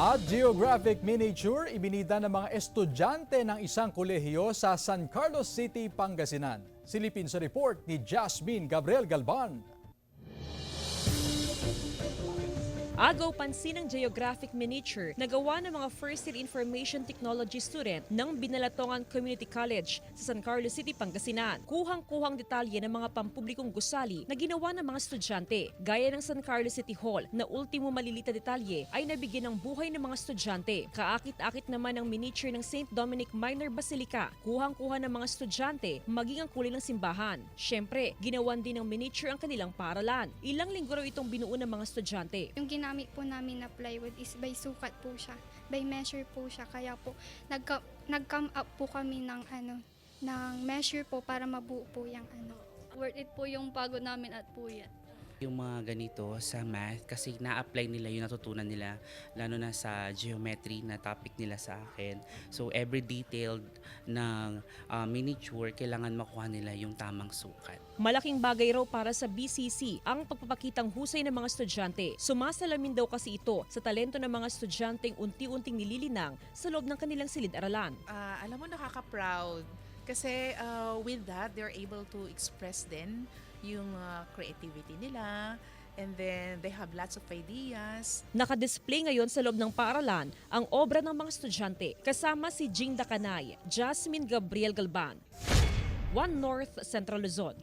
At geographic miniature ibinida ng mga estudyante ng isang kolehiyo sa San Carlos City, Pangasinan. Silipin sa report ni Jasmine Gabriel Galban. Agaw pansin ng geographic miniature na gawa ng mga first year information technology student ng Binalatongan Community College sa San Carlos City, Pangasinan. Kuhang-kuhang detalye ng mga pampublikong gusali na ginawa ng mga estudyante. Gaya ng San Carlos City Hall na ultimo malilita detalye ay nabigyan ng buhay ng mga estudyante. Kaakit-akit naman ang miniature ng St. Dominic Minor Basilica. Kuhang-kuha ng mga estudyante maging ang kulay ng simbahan. Siyempre, ginawan din ng miniature ang kanilang paaralan. Ilang linggo raw itong binuo ng mga estudyante. Yung ginamit po namin na plywood is by sukat po siya, by measure po siya. Kaya po nag-come up po kami ng measure po para mabuo po yung Worth it po yung pagod namin at puyat. Yung mga ganito sa math kasi na-apply nila yung natutunan nila lalo na sa geometry na topic nila sa akin. So every detailed ng miniature kailangan makuha nila yung tamang sukat. Malaking bagay raw para sa BCC ang pagpapakitang husay ng mga estudyante. Sumasalamin daw kasi ito sa talento ng mga estudyanteng unti-unting nililinang sa loob ng kanilang silid-aralan. Alam mo, nakaka-proud. Kasi with that, they're able to express din yung creativity nila. And then they have lots of ideas. Nakadisplay ngayon sa loob ng paaralan ang obra ng mga estudyante. Kasama si Jing Dakanay, Jasmine Gabriel Galban, One North Central Luzon.